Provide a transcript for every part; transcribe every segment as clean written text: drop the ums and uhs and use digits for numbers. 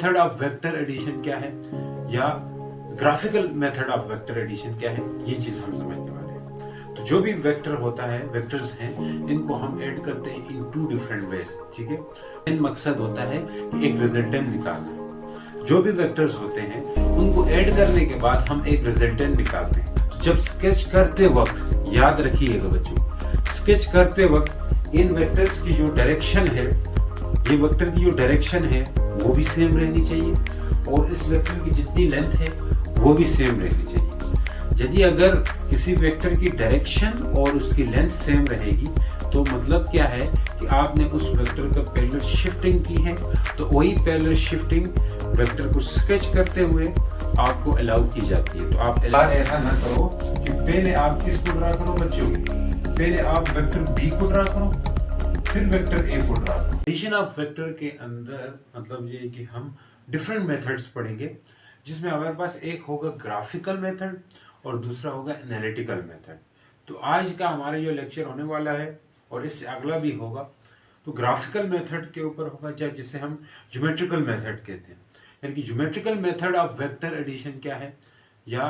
Method of vector addition क्या है या graphical method of vector addition क्या है, ये चीज हम समझने वाले हैं। तो जो भी वेक्टर होता है, वेक्टर्स हैं, इनको हम ऐड करते हैं इन टू डिफरेंट वेज। ठीक है, इन मकसद होता है कि एक रिजल्टेंट निकालना। जो भी वेक्टर्स होते हैं उनको ऐड करने के बाद हम एक रिजल्टेंट निकालते हैं। जब स्केच करते वक्त याद रखिएगा बच्चों, स्केच करते वक्त इन वेक्टर्स की जो डायरेक्शन है, ये वेक्टर की जो डायरेक्शन है वो भी सेम रहनी चाहिए और इस वेक्टर की जितनी लेंथ है वो भी सेम रहनी चाहिए। यदि अगर किसी वेक्टर की डायरेक्शन और उसकी लेंथ सेम रहेगी तो मतलब क्या है कि आपने उस वेक्टर का पैरेलल शिफ्टिंग की है, तो वही पैरेलल शिफ्टिंग वेक्टर को स्केच करते हुए आपको अलाउ की जाती है। तो आप ऐसा ना करो कि पहले आप किसको ड्रा करो बच्चों, पहले आप वेक्टर बी को ड्रा करो फिर वेक्टर ए को ड्रा करो। एडिशन ऑफ वेक्टर के अंदर मतलब ये कि हम डिफरेंट मेथड्स पढ़ेंगे, जिसमें हमारे पास एक होगा ग्राफिकल मेथड और दूसरा होगा एनालिटिकल मेथड। तो आज का हमारा जो लेक्चर होने वाला है और इससे अगला भी होगा, तो ग्राफिकल मेथड के ऊपर होगा, जिसे हम ज्योमेट्रिकल मेथड कहते हैं। यानी कि geometrical method of vector addition क्या है या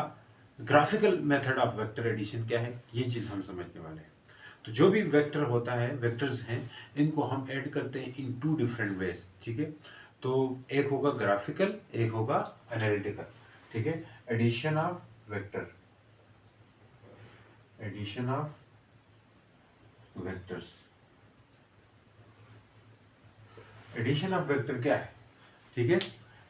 graphical method of vector addition क्या है, ये चीज हम समझने वाले हैं। तो जो भी वेक्टर होता है, वेक्टर्स हैं, इनको हम ऐड करते हैं इन टू डिफरेंट वेज। ठीक है, तो एक होगा ग्राफिकल, एक होगा एनालिटिकल। ठीक है, addition of vector, addition of vectors. Addition of vector क्या है? ठीक है,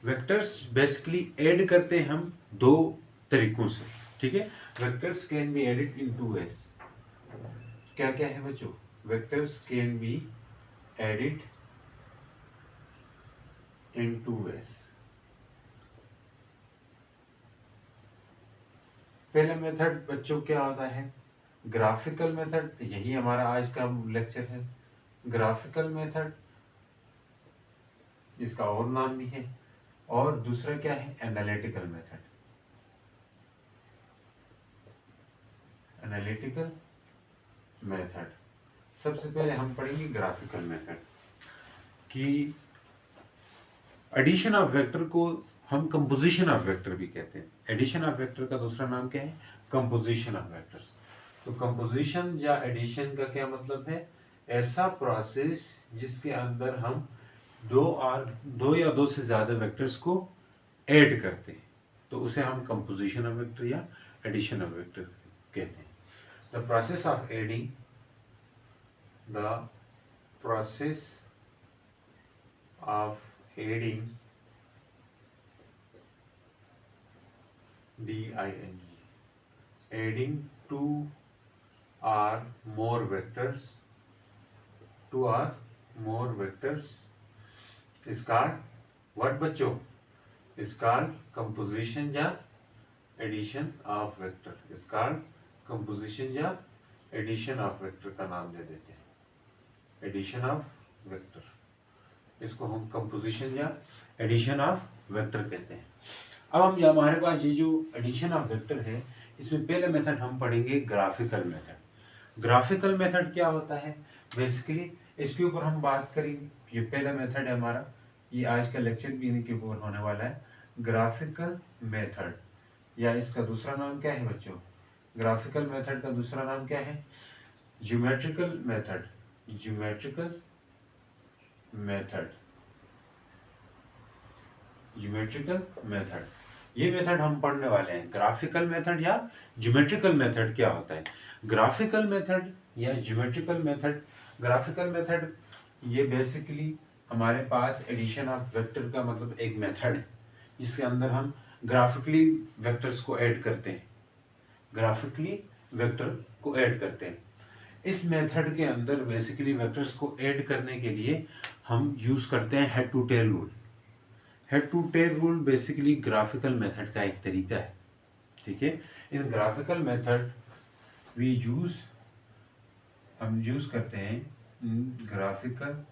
वेक्टर्स बेसिकली ऐड करते हैं हम दो तरीकों से। ठीक है, vectors can be added in two ways. क्या क्या है बच्चों? Vectors can be added in two ways. पहला मेथड बच्चों क्या होता है? ग्राफिकल मेथड, यही हमारा आज का लेक्चर है। ग्राफिकल मेथड, इसका और नाम भी है। और दूसरा क्या है? Analytical method. Analytical method. सबसे पहले हम पढ़ेंगे ग्राफिकल मेथड कि एडिशन ऑफ वेक्टर को हम कंपोजिशन ऑफ वेक्टर भी कहते हैं। एडिशन ऑफ वेक्टर का दूसरा नाम क्या है? Composition of vectors. तो कंपोजिशन या एडिशन का क्या मतलब है? ऐसा प्रोसेस जिसके अंदर हम दो या दो से ज्यादा वेक्टर्स को ऐड करते हैं, तो उसे हम कंपोजिशन ऑफ वेक्टर या एडिशन ऑफ वेक्टर कहते हैं। The process of adding, the process of adding, DING, adding two or more vectors, is called what बच्चों? Is called composition या addition of vector। is called composition या addition of vector का नाम दे देते हैं। addition of vector, इसको हम composition या addition of vector कहते हैं। अब हम हमारे पास ये जो एडिशन ऑफ वेक्टर है, इसमें पहले मेथड हम पढ़ेंगे ग्राफिकल मेथड। ग्राफिकल मेथड क्या होता है? बेसिकली इसके ऊपर हम बात करेंगे। ये पहला मेथड है हमारा, ये आज का लेक्चर भी इन्हीं के ऊपर होने वाला है। ग्राफिकल मेथड, या इसका दूसरा नाम क्या है बच्चों? ग्राफिकल मेथड का दूसरा नाम क्या है? Geometrical method. Geometrical method, geometrical method, ये मेथड हम पढ़ने वाले हैं। ग्राफिकल मेथड या ज्योमेट्रिकल मेथड क्या होता है? ग्राफिकल मेथड या ज्योमेट्रिकल मेथड, ग्राफिकल मेथड ये बेसिकली हमारे पास एडिशन ऑफ वेक्टर का मतलब एक मेथड है, जिसके अंदर हम ग्राफिकली वेक्टर्स को ऐड करते हैं। ग्राफिकली वेक्टर को ऐड करते हैं। इस मेथड के अंदर बेसिकली वेक्टर्स को ऐड करने के लिए हम यूज करते हैं head to tail rule. Head to tail rule basically graphical method का एक तरीका है। ठीक है, इन ग्राफिकल मेथड हम यूज करते हैं graphical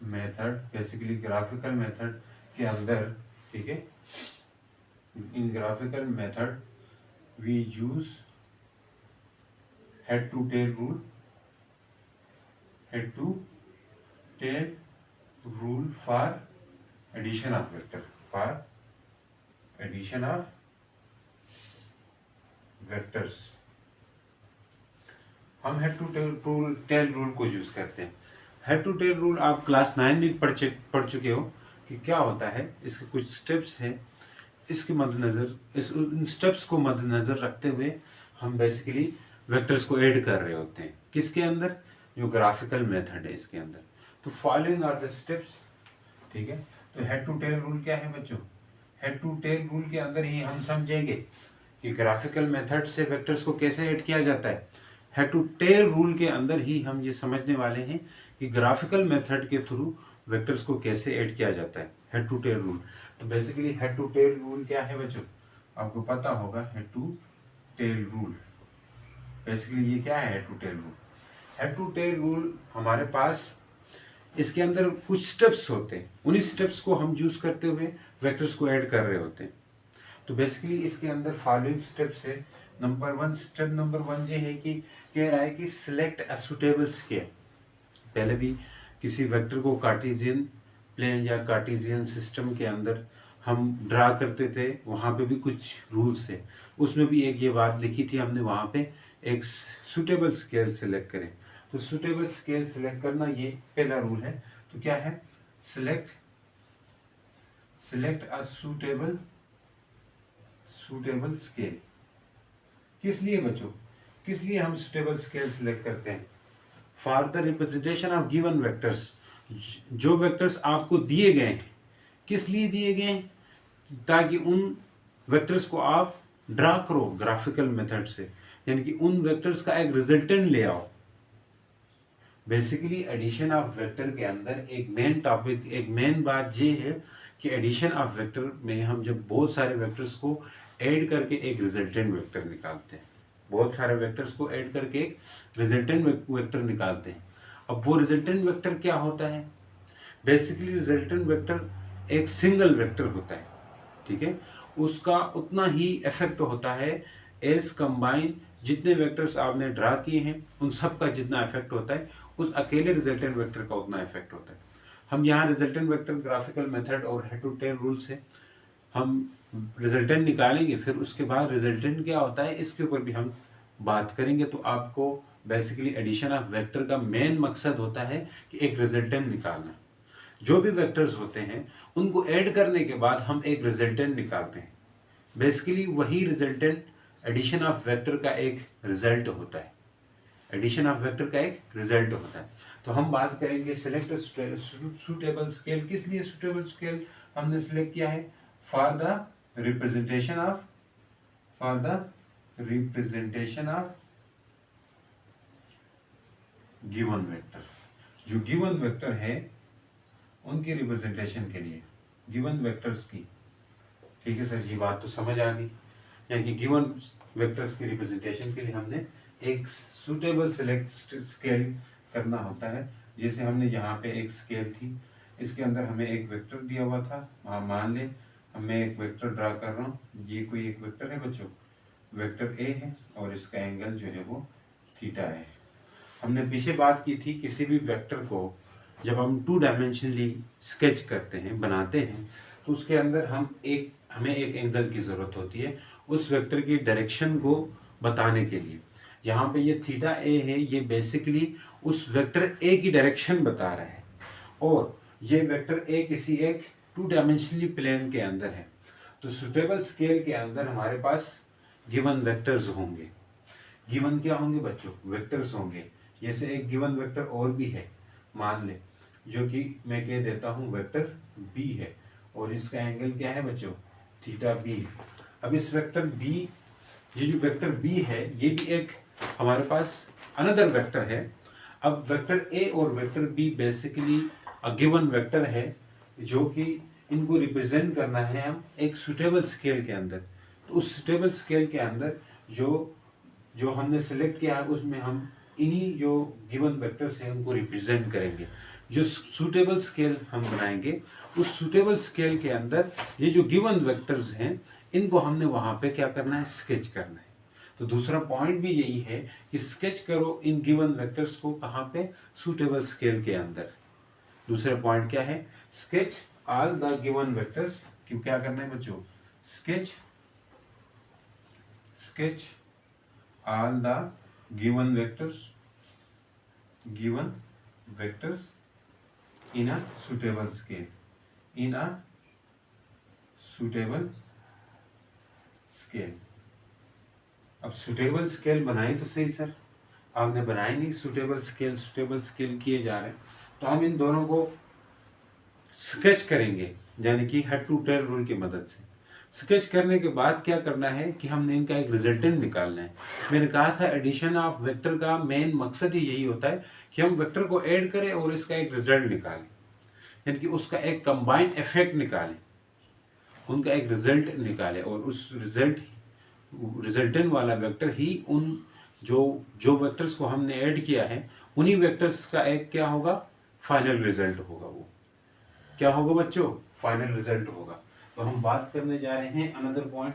method, basically graphical method के अंदर। ठीक है, in graphical method we use head to tail rule, head to tail rule for addition of vector, for addition of vectors हम हेड टू टेल रूल को use करते हैं। Head to tail rule आप class 9 में पढ़ चुके हो कि क्या होता है। इसके कुछ स्टेप्स हैं, इसके मद्देनजर इन स्टेप्स को मद्देनजर रखते हुए हम बेसिकली वेक्टर्स को ऐड कर रहे होते हैं। किसके अंदर? जो ग्राफिकल मेथड है इसके अंदर। तो फॉलोइंग आर द स्टेप्स, ठीक है। तो हेड टू टेल रूल क्या है बच्चों? हेड टू टेल रूल के अंदर ही हम समझेंगे कि ग्राफिकल मेथड से वेक्टर्स को कैसे ऐड किया जाता है। हेड टू टेल रूल के अंदर ही हम ये समझने वाले हैं कि ग्राफिकल मेथड के थ्रू वेक्टर्स को कैसे ऐड किया जाता है। हेड टू टेल रूल, तो basically head to tail rule क्या है बच्चों? आपको पता होगा head to tail rule. Basically ये क्या है head to tail rule? Head to tail rule हमारे पास इसके अंदर कुछ स्टेप्स होते हैं, उन्हीं स्टेप्स को हम यूज करते हुए वेक्टर्स को ऐड कर रहे होते हैं। तो बेसिकली इसके अंदर फॉलोइंग स्टेप्स है। स्टेप नंबर वन ये है कि कह रहा है कि सिलेक्ट अ सुटेबल स्केल। पहले भी किसी वेक्टर को कार्टेशियन प्लेन या कार्टेशियन सिस्टम के अंदर हम ड्रा करते थे, वहाँ पे भी कुछ रूल्स है। उसमें भी एक ये बात लिखी थी हमने, वहाँ पे एक सुटेबल स्केल सिलेक्ट करें। तो सुटेबल स्केल सिलेक्ट करना ये पहला रूल है। तो क्या है? Select a suitable scale. किस लिए बच्चों? किस लिए हम सुटेबल स्केल सिलेक्ट करते हैं? For the representation of given vectors. जो वेक्टर्स आपको दिए गए हैं, किस लिए दिए गए हैं? ताकि उन वेक्टर्स को आप ड्रा करो ग्राफिकल मेथड से, यानी कि उन वेक्टर्स का एक रिजल्टेंट ले आओ। बेसिकली एडिशन ऑफ वेक्टर के अंदर एक मेन टॉपिक, एक मेन बात ये है कि एडिशन ऑफ वेक्टर में हम जब बहुत सारे वेक्टर्स को ऐड करके एक रिजल्टेंट वेक्टर निकालते हैं, बहुत सारे वेक्टर्स को ऐड करके एक रिजल्टेंट वेक्टर निकालते हैं। अब वो रिजल्टेंट वेक्टर क्या होता है? बेसिकली रिजल्टेंट वेक्टर एक सिंगल वेक्टर होता है, ठीक है। उसका उतना ही इफेक्ट होता है एज कंबाइन, जितने वेक्टर्स आपने ड्रा किए हैं उन सब का जितना इफेक्ट होता है, उस अकेले रिजल्टेंट वेक्टर का उतना इफेक्ट होता है। हम यहाँ रिजल्टेंट वेक्टर ग्राफिकल मेथड और हेड टू टेल रूल से हम रिजल्टेंट निकालेंगे, फिर उसके बाद रिजल्टेंट क्या होता है इसके ऊपर भी हम बात करेंगे। तो आपको बेसिकली एडिशन ऑफ वेक्टर का मेन मकसद होता है कि एक रिजल्टेंट निकालना। जो भी वेक्टर्स होते हैं उनको ऐड करने के बाद हम एक रिजल्टेंट निकालते हैं। बेसिकली वही रिजल्टेंट एडिशन ऑफ वेक्टर का एक रिजल्ट होता है। एडिशन ऑफ वेक्टर का एक रिजल्ट होता है। तो हम बात करेंगे सिलेक्ट सुटेबल स्केल। किस लिए सुटेबल स्केल हमने सिलेक्ट किया है? For the representation of given vector. जो गिवन वेक्टर है उनकी रिप्रेजेंटेशन के लिए, गिवन वेक्टर्स की, ठीक है सर, ये बात तो समझ आ गई। यानी कि गिवन वेक्टर्स की रिप्रेजेंटेशन के लिए हमने एक सुटेबल सिलेक्ट स्केल करना होता है। जैसे हमने यहाँ पे एक स्केल थी, इसके अंदर हमें एक वेक्टर दिया हुआ था। मान लें मैं एक वेक्टर ड्रा कर रहा हूँ, ये कोई एक वेक्टर है बच्चों, वेक्टर ए है और इसका एंगल जो है वो थीटा है। हमने पीछे बात की थी किसी भी वेक्टर को जब हम 2 डायमेंशनली स्केच करते हैं, बनाते हैं, तो उसके अंदर हमें एक एंगल की ज़रूरत होती है उस वेक्टर की डायरेक्शन को बताने के लिए। यहाँ पे ये थीटा ए है, ये बेसिकली उस वेक्टर ए की डायरेक्शन बता रहा है, और ये वेक्टर ए किसी एक 2 डायमेंशनली प्लेन के अंदर है। तो सुटेबल स्केल के अंदर हमारे पास गिवन वेक्टर्स होंगे। गिवन क्या होंगे बच्चों? वेक्टर्स होंगे। जैसे एक गिवन वेक्टर और भी है, मान ले, जो कि मैं कह देता हूँ वेक्टर बी है, और इसका एंगल क्या है बच्चों? Theta B. अब इस वेक्टर बी, ये जो वेक्टर बी है, ये भी एक हमारे पास अनदर वेक्टर है। अब वेक्टर ए और vector B basically given vector है, जो कि इनको रिप्रेजेंट करना है हम एक सुटेबल स्केल के अंदर। तो उस सुटेबल स्केल के अंदर जो हमने सेलेक्ट किया है उसमें हम इन्हीं जो गिवन वेक्टर्स हैं उनको रिप्रेजेंट करेंगे। जो सूटेबल स्केल हम बनाएंगे, उस सूटेबल स्केल के अंदर ये जो गिवन वेक्टर्स हैं इनको हमने वहाँ पे क्या करना है? स्केच करना है। तो दूसरा पॉइंट भी यही है कि स्केच करो इन गिवन वेक्टर्स को, कहाँ पे? सूटेबल स्केल के अंदर। दूसरा पॉइंट क्या है, sketch all the given vectors, क्यों क्या करना है बच्चों, sketch all the given vectors in a suitable scale. अब सुटेबल स्केल बनाए तो सही सर, आपने बनाए नहीं, सुटेबल स्केल किए जा रहे हैं, तो हम इन दोनों को स्केच करेंगे, यानी कि हेड टू टेल रूल की मदद से। स्केच करने के बाद क्या करना है कि हमने इनका एक रिजल्टेंट निकालना है। मैंने कहा था एडिशन ऑफ वेक्टर का मेन मकसद ही यही होता है कि हम वेक्टर को ऐड करें और इसका एक रिजल्ट निकालें, यानी कि उसका एक कंबाइंड इफेक्ट निकालें, उनका एक रिजल्ट निकालें, और उस रिजल्टेंट वाला वेक्टर ही उन जो वेक्टर्स को हमने ऐड किया है उन्हीं वेक्टर्स का एक क्या होगा, फाइनल रिजल्ट होगा। वो क्या होगा बच्चों, फाइनल रिजल्ट होगा। तो हम बात करने जा रहे हैं अनदर पॉइंट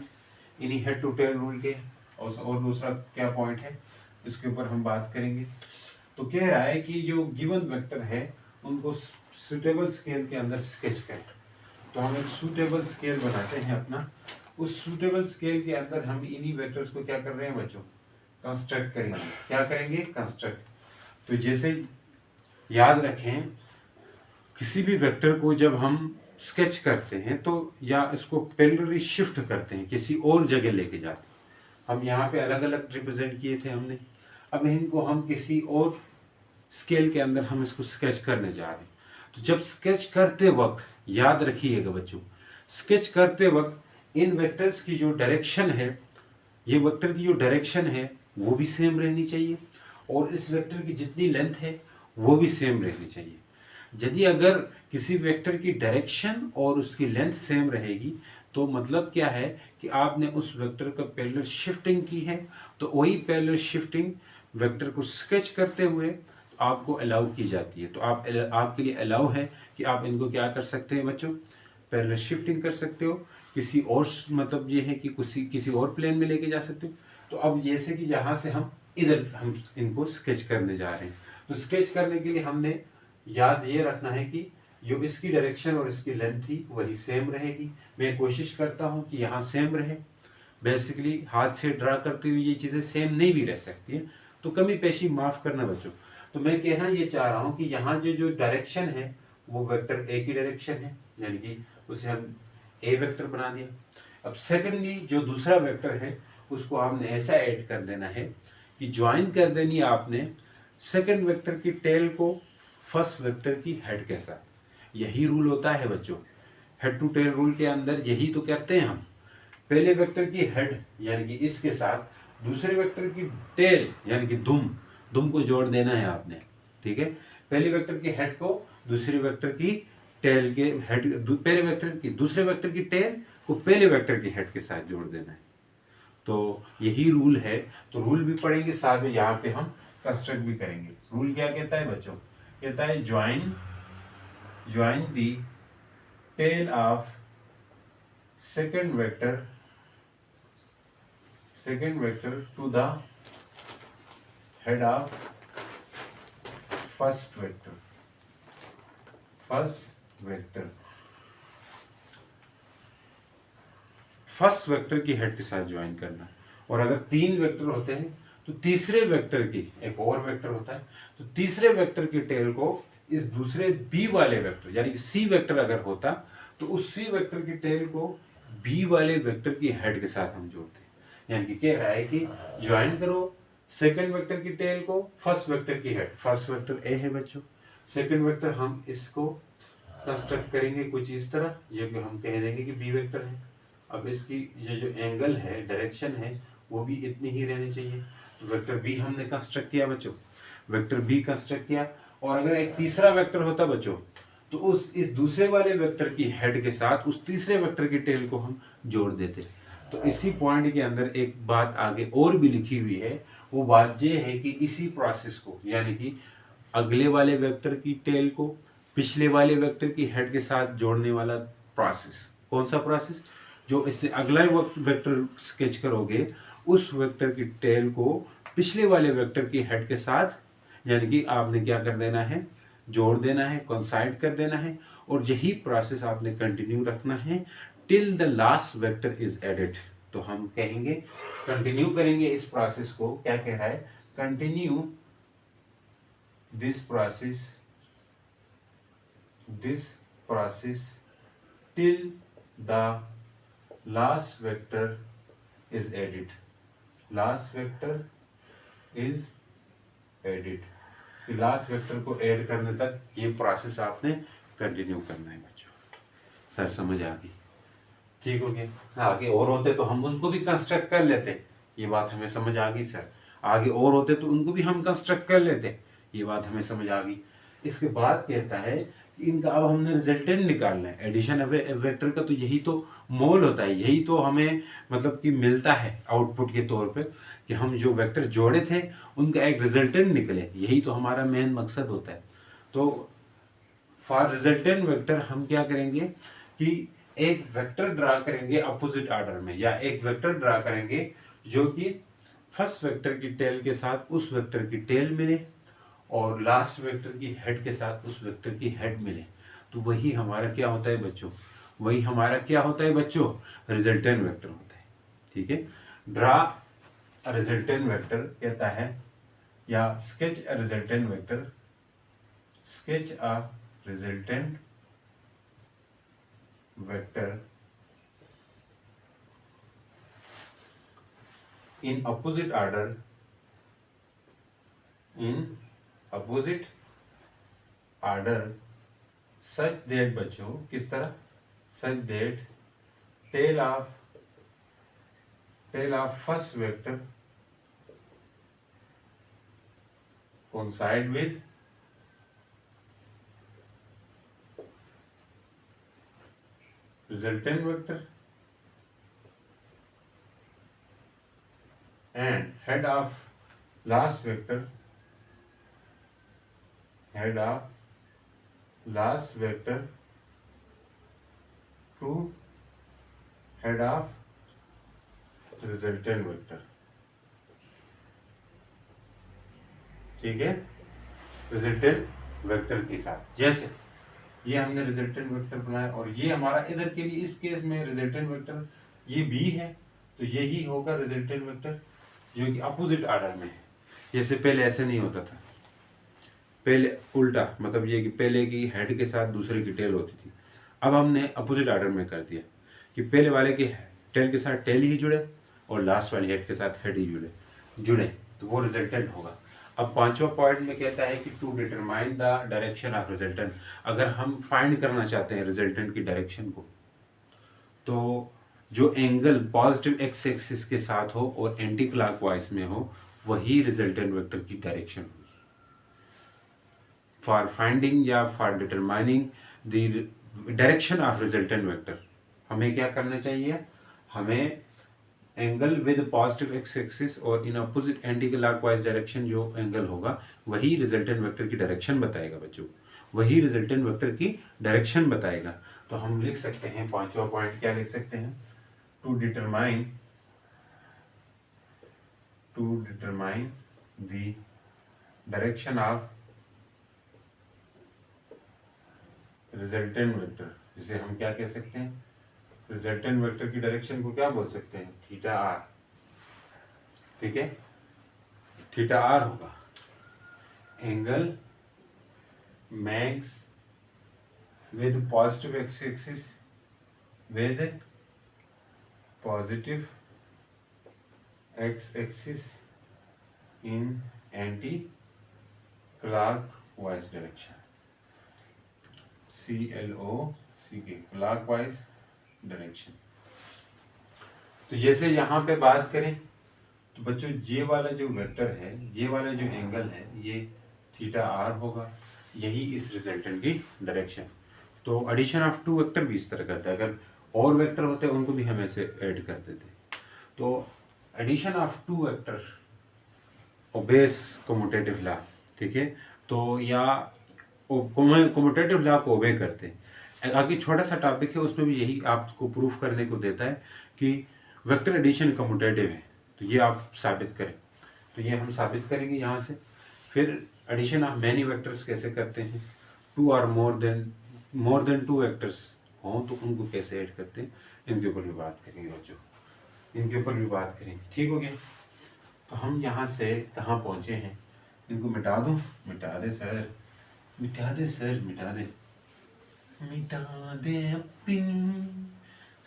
इन्हीं हेड टू टेल रूल के, और दूसरा क्या पॉइंट है इसके ऊपर हम बात करेंगे। तो कह रहा है कि जो गिवन वेक्टर है उनको सुटेबल स्केल के अंदर स्केच करें। तो हम एक सूटेबल स्केल बनाते हैं अपना, उस सूटेबल स्केल के अंदर हम इन्हीं वेक्टर्स को क्या कर रहे हैं बच्चों, कंस्ट्रक्ट करेंगे। क्या करेंगे, कंस्ट्रक्ट। तो जैसे याद रखें, किसी भी वेक्टर को जब हम स्केच करते हैं तो या इसको पैरेलली शिफ्ट करते हैं, किसी और जगह लेके जाते हैं। हम यहाँ पे अलग अलग रिप्रेजेंट किए थे हमने, अब इनको हम किसी और स्केल के अंदर हम इसको स्केच करने जा रहे हैं। तो जब स्केच करते वक्त याद रखिएगा बच्चों, स्केच करते वक्त इन वेक्टर्स की जो डायरेक्शन है, ये वेक्टर की जो डायरेक्शन है वो भी सेम रहनी चाहिए, और इस वेक्टर की जितनी लेंथ है वो भी सेम रहनी चाहिए। यदि अगर किसी वेक्टर की डायरेक्शन और उसकी लेंथ सेम रहेगी तो मतलब क्या है कि आपने उस वेक्टर का पैरेलल शिफ्टिंग की है, तो वही पैरेलल शिफ्टिंग वेक्टर को स्केच करते हुए आपको अलाउ की जाती है। तो आपके लिए अलाउ है कि आप इनको क्या कर सकते हैं बच्चों, पैरेलल शिफ्टिंग कर सकते हो, किसी और मतलब ये है कि किसी और प्लेन में लेके जा सकते हो। तो अब जैसे कि यहाँ से हम इधर हम इनको स्केच करने जा रहे हैं, तो स्केच करने के लिए हमने याद ये रखना है कि जो इसकी डायरेक्शन और इसकी लेंथ थी वही सेम रहेगी। मैं कोशिश करता हूँ कि यहाँ सेम रहे। बेसिकली हाथ से ड्रा करते हुए ये चीज़ें सेम नहीं भी रह सकती है, तो कमी पेशी माफ करना बच्चों। तो मैं कहना ये चाह रहा हूँ कि यहाँ जो डायरेक्शन है वो वेक्टर ए की डायरेक्शन है, यानी कि उसे हम ए वेक्टर बना दिया। अब सेकेंडली जो दूसरा वेक्टर है उसको आपने ऐसा ऐड कर देना है कि ज्वाइन कर देनी है आपने सेकेंड वेक्टर की टेल को फर्स्ट वेक्टर की हेड के साथ। यही रूल होता है बच्चों, हेड टू टेल रूल के अंदर यही तो कहते हैं हम। पहले वेक्टर की हेड यानी कि इसके साथ दूसरे वेक्टर की टेल यानी कि दुम को जोड़ देना है आपने, ठीक है। पहले वेक्टर की हेड को दूसरे वेक्टर की टेल के हेड, पहले वेक्टर की दूसरे वेक्टर की टेल को पहले वेक्टर की हेड के साथ जोड़ देना है। तो यही रूल है। तो रूल भी पढ़ेंगे साथ में यहाँ पे हम कंस्ट्रक्ट भी करेंगे। रूल क्या कहता है बच्चों, कहता है join the tail of second vector to the head of first vector first vector की हेड के साथ ज्वाइन करना। और अगर तीन वेक्टर होते हैं तो तीसरे वेक्टर की, एक और वेक्टर होता है, तो तीसरे वेक्टर की टेल को इस दूसरे बी वाले वेक्टर यानी कि सी वेक्टर अगर होता तो उस सी वेक्टर की टेल को बी वाले वेक्टर की हेड के साथ हम जोड़ते हैं। यानी कि कह रहा है कि ज्वाइन करो सेकंड वेक्टर की टेल को फर्स्ट वेक्टर की हेड। फर्स्ट वेक्टर ए है बच्चों, सेकंड वेक्टर हम इसको कंस्ट्रक्ट करेंगे कुछ इस तरह, ये हम कह देंगे कि बी वेक्टर है। अब इसकी ये जो एंगल है, डायरेक्शन है, वो भी इतनी ही रहनी चाहिए। तो वेक्टर बी हमने कंस्ट्रक्ट किया बच्चों, वेक्टर बी कंस्ट्रक्ट किया। और अगर एक तीसरा वेक्टर होता बच्चों तो इस दूसरे वाले वेक्टर की हेड के साथ उस तीसरे वेक्टर की टेल को हम जोड़ देते। तो इसी पॉइंट के अंदर एक बात आगे और भी लिखी हुई है, वो बात ये है कि इसी प्रोसेस को यानी कि अगले वाले वेक्टर की टेल को पिछले वाले वेक्टर की हेड के साथ जोड़ने वाला प्रोसेस, कौन सा प्रोसेस, जो इससे अगला वेक्टर स्केच करोगे उस वेक्टर की टेल को पिछले वाले वेक्टर की हेड के साथ, यानी कि आपने क्या कर देना है, जोड़ देना है, कोइंसाइड कर देना है, और यही प्रोसेस आपने कंटिन्यू रखना है till the last vector is added. तो हम कहेंगे, कंटिन्यू करेंगे इस प्रोसेस को। क्या कह रहा है? Continue this process till the last vector is added. Last vector is added. Last vector को ऐड करने तक ये प्रोसेस आपने कंटिन्यू करना है बच्चों। सर समझ आ गई? ठीक हो गया। आगे और होते तो हम उनको भी कंस्ट्रक्ट कर लेते, ये बात हमें समझ आ गई सर। आगे और होते तो उनको भी हम कंस्ट्रक्ट कर लेते, ये बात हमें समझ आ गई। इसके बाद कहता है कि इनका अब हमने रिजल्टेंट निकालना है। एडिशन वेक्टर का तो यही तो मोल होता है, यही तो हमें मतलब कि मिलता है आउटपुट के तौर पे, कि हम जो वेक्टर जोड़े थे उनका एक रिजल्टेंट निकले, यही तो हमारा मेन मकसद होता है। तो फॉर रिजल्टेंट वेक्टर हम क्या करेंगे कि एक वेक्टर ड्रा करेंगे अपोजिट ऑर्डर में, या एक वेक्टर ड्रा करेंगे जो कि फर्स्ट वेक्टर की टेल के साथ उस वेक्टर की टेल मिले और लास्ट वेक्टर की हेड के साथ उस वेक्टर की हेड मिले। तो वही हमारा क्या होता है बच्चों? वही हमारा क्या होता है बच्चों? रिजल्टेंट वेक्टर होता है। ठीक है। ड्रा रिजल्टेंट वेक्टर कहता है, या sketch a resultant vector, sketch a resultant vector in opposite order, such that बच्चों किस तरह? such that tail of first vector coincide with resultant vector and head of last vector to head of resultant vector। ठीक है। Resultant vector के साथ, जैसे ये हमने रिजल्टेंट वेक्टर बनाया और ये हमारा इधर के लिए इस केस में रिजल्टेंट वेक्टर ये बी है, तो यही होगा रिजल्टेंट वेक्टर जो कि अपोजिट ऑर्डर में है। जैसे पहले ऐसे नहीं होता था, पहले उल्टा, मतलब ये कि पहले की हेड के साथ दूसरे की टेल होती थी। अब हमने अपोजिट ऑर्डर में कर दिया कि पहले वाले के टेल के साथ टेल ही जुड़े और लास्ट वाली हेड के साथ हेड ही जुड़े, तो वो रिजल्टेंट होगा। अब पांचवा पॉइंट में कहता है कि to determine the direction of resultant. अगर हम फाइंड करना चाहते हैं रिजल्टेंट की डायरेक्शन को, तो जो एंगल पॉजिटिव एक्स एक्सिस के साथ हो और एंटी क्लॉकवाइज में हो, वही रिजल्टेंट वेक्टर की डायरेक्शन होगी। फॉर फाइंडिंग या for determining the direction of resultant vector हमें क्या करना चाहिए? हमें angle with positive X axis और in opposite anti clockwise direction जो एंगल होगा वही रिजल्टेंट वेक्टर की डायरेक्शन बताएगा बच्चों, वही रिजल्टेंट वेक्टर की डायरेक्शन बताएगा। तो हम लिख सकते हैं पांचवा पॉइंट, क्या लिख सकते हैं? To determine the direction of resultant vector, जिसे हम क्या कह सकते हैं? रिजल्टेंट वेक्टर की डायरेक्शन को क्या बोल सकते हैं? Theta R. ठीक है, थीटा आर होगा angle makes with positive X axis with positive x-axis in anti-clockwise direction, CLOCK clockwise direction। तो जैसे यहाँ पे बात करें तो बच्चों ये वाला जो वेक्टर है, ये वाला जो एंगल है, ये थीटा आर होगा, यही इस रिजल्टेंट की डायरेक्शन। तो एडिशन ऑफ टू वेक्टर भी इस तरह करता है, अगर और वेक्टर होते हैं उनको भी हम ऐसे ऐड कर देते। तो addition of two vector obeys commutative law. ठीक है, तो या कम्यूटेटिव लॉ को ओबे करते हैं। आगे छोटा सा टॉपिक है, उसमें भी यही आपको प्रूफ करने को देता है कि वेक्टर एडिशन कम्यूटेटिव है, तो ये आप साबित करें। तो ये हम साबित करेंगे यहाँ से। फिर एडिशन ऑफ मैनी वेक्टर्स कैसे करते हैं, टू और मोर देन टू वेक्टर्स हों तो उनको कैसे ऐड करते हैं, इनके ऊपर भी बात करेंगे बच्चों, इनके ऊपर भी बात करेंगे। ठीक हो गया। तो हम यहाँ से कहाँ पहुँचे हैं, इनको मिटा दूँ, मिटा दे सर, मिटा दे सर, मिटा दे, मिटा दे अपनी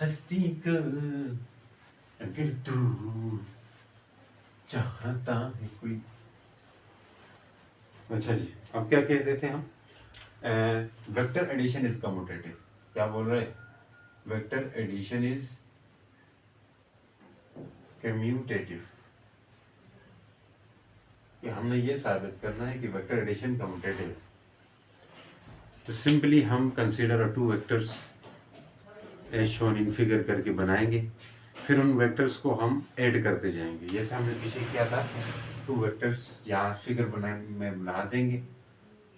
हस्ती को अगर तू चाहता है कोई। अच्छा जी, अब क्या कहते थे हम, वेक्टर एडिशन इज कम्यूटेटिव। क्या बोल रहे, वेक्टर एडिशन इज कम्यूटेटिव, कि हमने ये साबित करना है कि वेक्टर एडिशन कम्यूटेटिव है। तो सिंपली हम consider two vectors as shown in figure करके बनाएंगे, फिर उन वेक्टर्स को हम ऐड करते जाएंगे। जैसे हमने पीछे किया था, टू वेक्टर्स यहाँ फिगर बना देंगे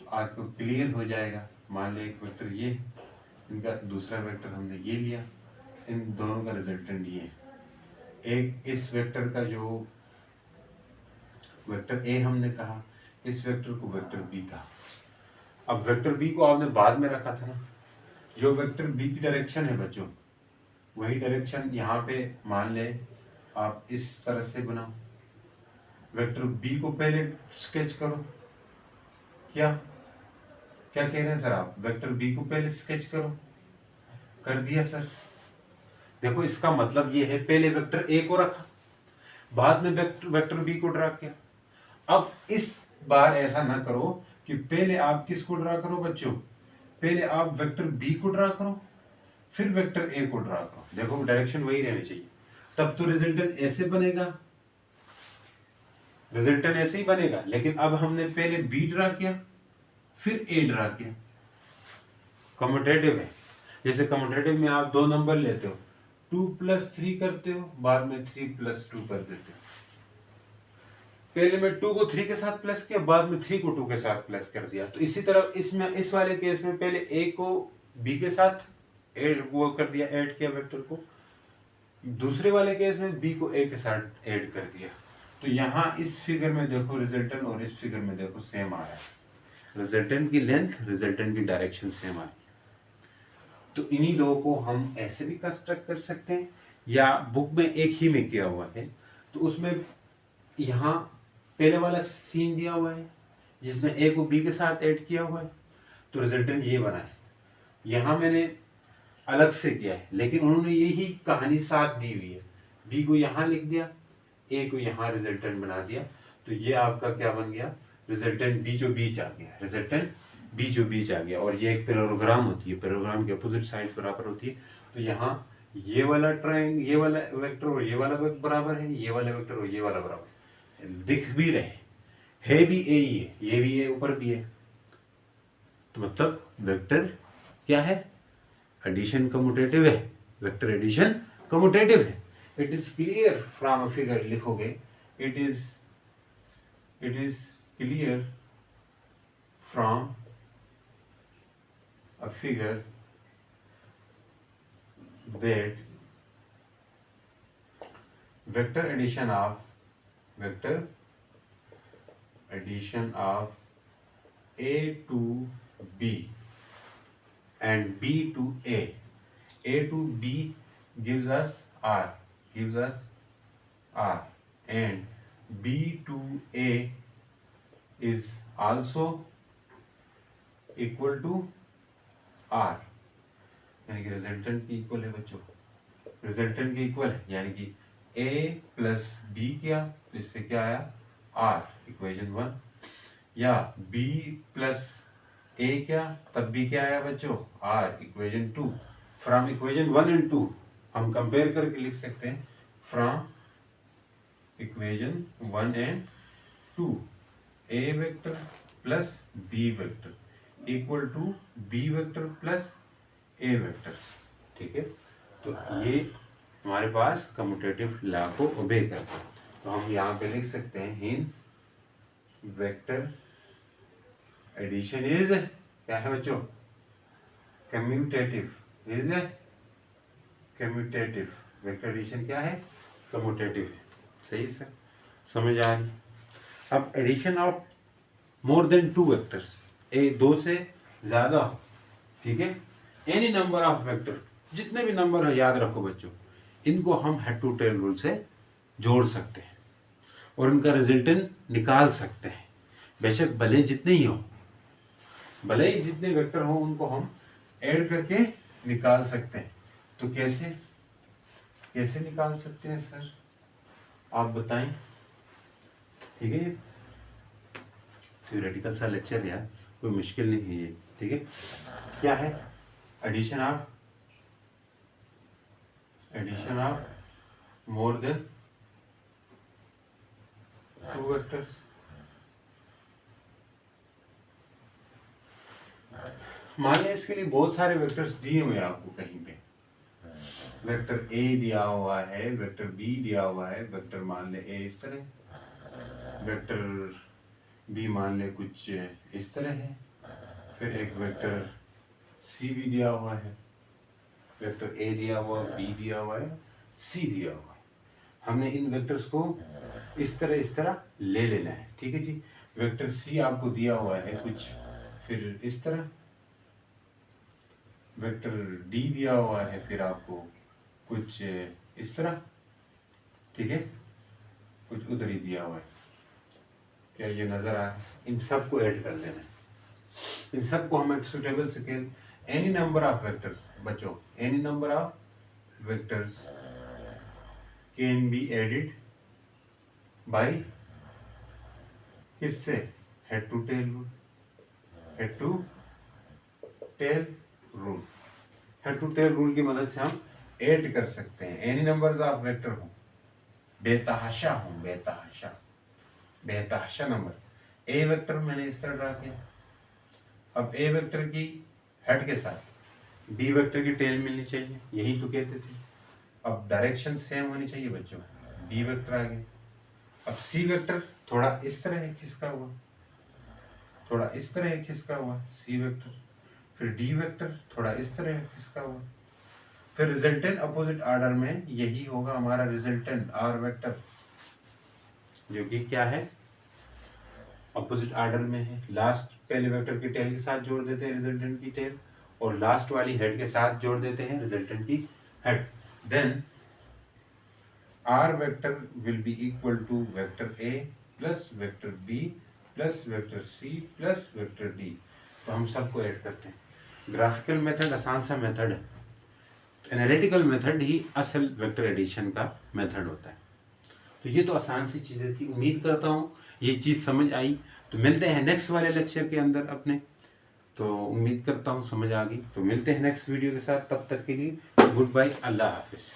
तो आपको क्लियर हो जाएगा। मान लिया एक वेक्टर ये, इनका दूसरा वेक्टर हमने ये लिया, इन दोनों का रिजल्टेंट ये है। एक इस वेक्टर का जो वेक्टर ए हमने कहा, इस वेक्टर को वेक्टर बी कहा। अब वेक्टर बी को आपने बाद में रखा था ना, जो वेक्टर बी की डायरेक्शन है बच्चों, वही डायरेक्शन यहाँ पे मान ले आप इस तरह से बनाओ। वेक्टर बी को पहले स्केच करो। क्या क्या कह रहे हैं सर आप, वेक्टर बी को पहले स्केच करो। कर दिया सर। देखो इसका मतलब ये है, पहले वेक्टर ए को रखा, बाद में वेक्टर बी को ड्रा किया। अब इस बार ऐसा ना करो कि पहले आप किसको ड्रा करो बच्चों, पहले आप वेक्टर बी को ड्रा करो फिर वेक्टर ए को ड्रा करो। देखो डायरेक्शन वही रहनी चाहिए, तब तो रिजल्टेंट ऐसे बनेगा, रिजल्टेंट ऐसे ही बनेगा। लेकिन अब हमने पहले बी ड्रा किया फिर ए ड्रा किया, कम्यूटेटिव है। जैसे कम्यूटेटिव में आप दो नंबर लेते हो, 2+3 करते हो, बाद में 3+2 कर देते हो। पहले में 2 को 3 के साथ प्लस किया, बाद में 3 को 2 के साथ प्लस कर दिया। तो इसी तरह इसमें इस वाले केस में पहले ए को बी के साथ वो कर दिया, ऐड किया वेक्टर को। दूसरे वाले केस में बी को ए के साथ ऐड कर दिया। तो यहाँ इस फिगर में देखो रिजल्टेंट और इस फिगर में देखो सेम आ रहा है, रिजल्टेंट की लेंथ, रिजल्टेंट की डायरेक्शन सेम आ रही है। तो इन्हीं दो को हम ऐसे भी कंस्ट्रक्ट कर सकते हैं, या बुक में एक ही में किया हुआ है। तो उसमें यहाँ पहले वाला सीन दिया हुआ है जिसमें ए को बी के साथ ऐड किया हुआ है, तो रिजल्टेंट ये बना है। यहाँ मैंने अलग से किया है, लेकिन उन्होंने यही कहानी साथ दी हुई है। बी को यहाँ लिख दिया, ए को यहाँ रिजल्टेंट बना दिया। तो ये आपका क्या बन गया, रिजल्टेंट बीचों बीच आ गया, रिजल्टेंट बीचों बीच आ गया। और ये एक पैरेललोग्राम होती है, पैरेललोग्राम की अपोजिट साइड बराबर होती है। तो यहाँ ये वाला ट्रायंगल, ये वाला वेक्टर और ये वाला बराबर है, ये वाला वेक्टर और ये वाला बराबर है, दिख भी रहे है भी ए ही है, ये भी है, ऊपर भी है। तो मतलब वेक्टर क्या है, एडिशन कम्यूटेटिव है, वेक्टर एडिशन कम्यूटेटिव है। It is clear from a figure, लिखोगे it is clear from a figure that vector addition of A to B and B to A to B gives us R, and B to A is also equal to R, यानी कि resultant की equal है बच्चों, resultant की equal है, यानी कि A plus B किया तो इससे क्या आया R, इक्वेशन 1, या B प्लस A क्या, तब भी क्या आया बच्चों R, equation 2। From equation 1 and 2 हम कंपेयर करके लिख सकते हैं, from equation 1 and 2 A vector plus B vector equal to B vector plus A vector. ठीक है, तो ये हमारे पास कम्यूटेटिव लॉ को ओबे करता है। तो हम यहाँ पे लिख सकते हैं, हिंस वेक्टर एडिशन इज क्या है बच्चों, commutative, is commutative. Vector addition क्या है, कम्यूटेटिव है। सही सर, समझ आ रही। अब addition of more than two vectors, दो से ज्यादा हो, ठीक है, एनी नंबर ऑफ वेक्टर, जितने भी नंबर है याद रखो बच्चों, इनको हम हेड टू टेल रूल से जोड़ सकते हैं और इनका रिजल्टेंट निकाल सकते हैं। बेशक भले जितने ही हो, भले ही जितने वेक्टर हो उनको हम ऐड करके निकाल सकते हैं। तो कैसे कैसे निकाल सकते हैं सर, आप बताएं। ठीक है, थ्योरेटिकल सा लेक्चर है यार, कोई मुश्किल नहीं है ये। ठीक है, क्या है, addition of more than 2 vectors. मान लिया इसके लिए बहुत सारे वेक्टर्स दिए हुए हैं आपको, कहीं पे वेक्टर ए दिया हुआ है, वेक्टर बी दिया हुआ है, वेक्टर मान ले ए इस तरह, वेक्टर बी मान ले कुछ इस तरह है, फिर एक वेक्टर सी भी दिया हुआ है, वेक्टर ए दिया हुआ, बी दिया हुआ है, सी दिया हुआ है। हमने इन वेक्टर्स को इस तरह ले लेना है। ठीक है जी, वेक्टर सी आपको दिया हुआ है कुछ फिर इस तरह, वेक्टर डी दिया हुआ है फिर आपको कुछ इस तरह, ठीक है, कुछ उधर ही दिया हुआ है। क्या ये नजर आ रहा है? इन सब को ऐड कर लेना है, इन सब को हम एक suitable scale, any number of vectors बच्चों, any number of vectors can be added by किससे, head to tail rule, head to tail rule, head to tail rule की मदद से हम ऐड कर सकते हैं। एनी नंबर्स ऑफ वेक्टर हो, बेतहाशा हो, बेतहाशा नंबर, ए वेक्टर मैंने इस तरह ड्रा किया, अब ए वेक्टर की हेड के साथ बी वेक्टर की टेल मिलनी चाहिए, यही तो कहते थे। अब डायरेक्शन सेम होनी चाहिए बच्चों, बी वेक्टर आ गया, अब सी वेक्टर थोड़ा इस तरह है खिसका हुआ, थोड़ा इस तरह है खिसका हुआ सी वेक्टर, फिर डी वेक्टर थोड़ा इस तरह है खिसका हुआ, फिर रिजल्टेंट अपोजिट ऑर्डर में यही होगा हमारा रिजल्टेंट आर वेक्टर, जो कि क्या है, अपोजिट ऑर्डर में है। लास्ट पहले वेक्टर की टेल के साथ जोड़ देते हैं रिजल्टेंट की टेल, और लास्ट वाली हेड के साथ जोड़ देते हैं रिजल्टेंट की head. Then R vector will be equal to vector A plus vector B plus vector C plus vector D. तो हम सबको ऐड करते हैं। ग्राफिकल मेथड आसान सा मेथड है, एनालिटिकल मेथड ही असल वेक्टर एडिशन का मेथड होता है। तो ये तो आसान सी चीज़ें थी, उम्मीद करता हूँ ये चीज़ समझ आई। तो मिलते हैं नेक्स्ट वाले लेक्चर के अंदर अपने, तो उम्मीद करता हूँ समझ आ गई। तो मिलते हैं नेक्स्ट वीडियो के साथ, तब तक के लिए गुड बाय, अल्लाह हाफिज़।